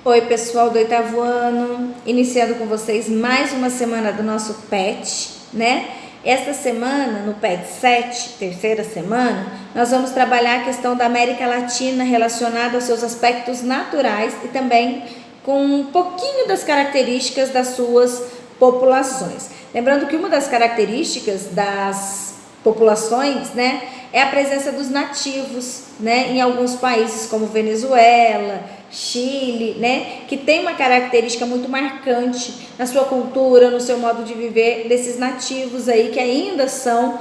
Oi, pessoal do oitavo ano, iniciando com vocês mais uma semana do nosso PET, né? Esta semana, no PET 7, terceira semana, nós vamos trabalhar a questão da América Latina relacionada aos seus aspectos naturais e também com um pouquinho das características das suas populações. Lembrando que uma das características das populações, né, é a presença dos nativos, né, em alguns países como Venezuela, Chile, né, que tem uma característica muito marcante na sua cultura, no seu modo de viver, desses nativos aí que ainda são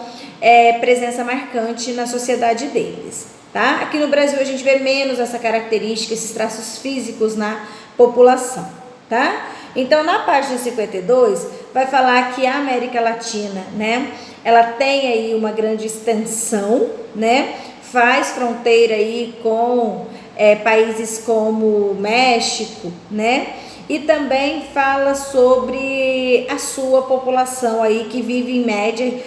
presença marcante na sociedade deles, tá? Aqui no Brasil a gente vê menos essa característica, esses traços físicos na população, tá? Então na página 52 vai falar que a América Latina, né, ela tem aí uma grande extensão, né, faz fronteira aí com países como México, né? E também fala sobre a sua população aí que vive em média,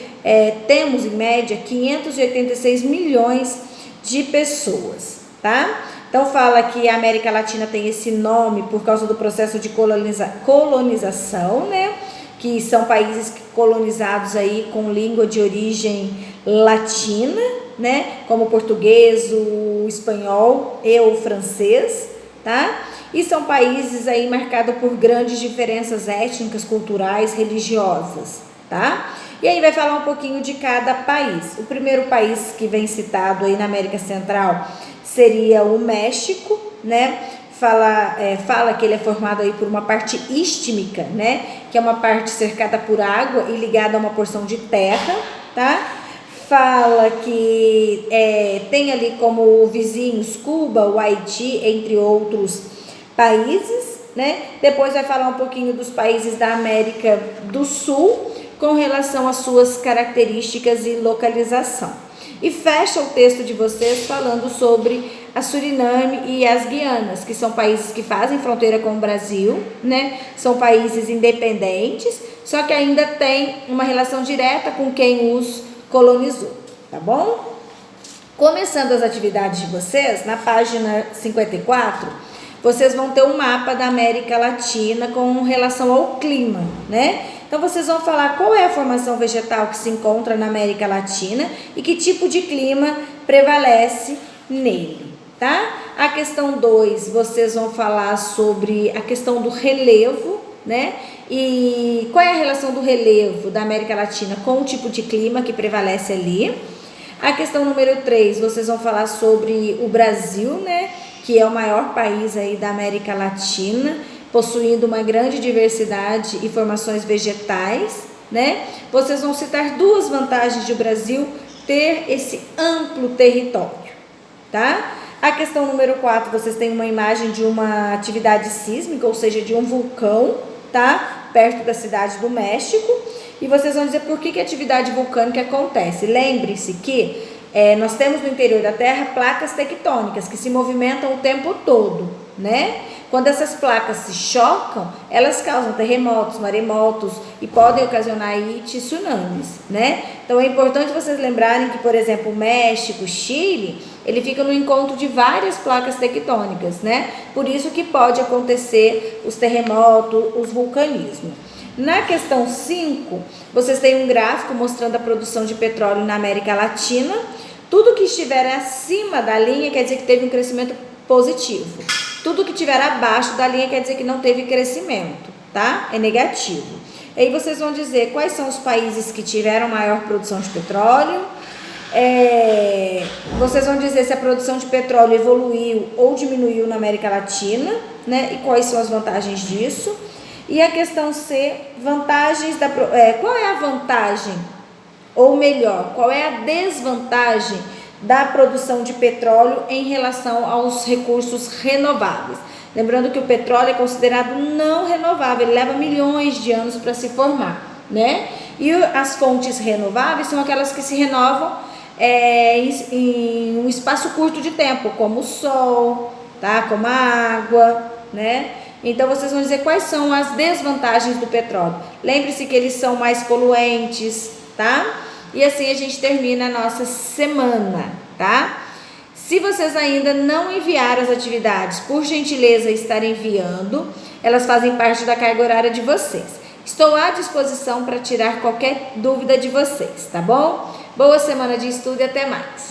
temos em média 586 milhões de pessoas, tá? Então fala que a América Latina tem esse nome por causa do processo de colonização, né? Que são países colonizados aí com língua de origem latina, né, como o português, o espanhol e o francês, tá? E são países aí marcados por grandes diferenças étnicas, culturais, religiosas, tá? E aí vai falar um pouquinho de cada país. O primeiro país que vem citado aí na América Central seria o México, né? Fala que ele é formado aí por uma parte istmica, né? Que é uma parte cercada por água e ligada a uma porção de terra, tá? Fala que tem ali como vizinhos Cuba, o Haiti, entre outros países, né? Depois vai falar um pouquinho dos países da América do Sul com relação às suas características e localização. E fecha o texto de vocês falando sobre a Suriname e as Guianas, que são países que fazem fronteira com o Brasil, né? São países independentes, só que ainda tem uma relação direta com quem os colonizou, tá bom? Começando as atividades de vocês, na página 54, vocês vão ter um mapa da América Latina com relação ao clima, né? Então vocês vão falar qual é a formação vegetal que se encontra na América Latina e que tipo de clima prevalece nele, tá? A questão 2, vocês vão falar sobre a questão do relevo, né? E qual é a relação do relevo da América Latina com o tipo de clima que prevalece ali. A questão número 3, vocês vão falar sobre o Brasil, né? Que é o maior país aí da América Latina, possuindo uma grande diversidade e formações vegetais, né? Vocês vão citar duas vantagens do Brasil ter esse amplo território, tá? A questão número 4, vocês têm uma imagem de uma atividade sísmica, ou seja, de um vulcão, tá? Perto da cidade do México, e vocês vão dizer por que a atividade vulcânica acontece. Lembre-se que nós temos no interior da Terra placas tectônicas que se movimentam o tempo todo, né? Quando essas placas se chocam, elas causam terremotos, maremotos e podem ocasionar aí tsunamis, né? Então é importante vocês lembrarem que, por exemplo, o México, Chile, ele fica no encontro de várias placas tectônicas, né? Por isso que pode acontecer os terremotos, os vulcanismos. Na questão 5, vocês têm um gráfico mostrando a produção de petróleo na América Latina. Tudo que estiver acima da linha quer dizer que teve um crescimento positivo. Tudo que estiver abaixo da linha quer dizer que não teve crescimento, tá? É negativo. Aí vocês vão dizer quais são os países que tiveram maior produção de petróleo. Vocês vão dizer se a produção de petróleo evoluiu ou diminuiu na América Latina, né? E quais são as vantagens disso. E a questão C, qual é a vantagem, ou melhor, qual é a desvantagem da produção de petróleo em relação aos recursos renováveis? Lembrando que o petróleo é considerado não renovável, ele leva milhões de anos para se formar, né? E as fontes renováveis são aquelas que se renovam em um espaço curto de tempo, como o sol, tá? Como a água, né? Então vocês vão dizer quais são as desvantagens do petróleo. Lembre-se que eles são mais poluentes, tá? E assim a gente termina a nossa semana, tá? Se vocês ainda não enviaram as atividades, por gentileza, estar enviando. Elas fazem parte da carga horária de vocês. Estou à disposição para tirar qualquer dúvida de vocês, tá bom? Boa semana de estudo e até mais.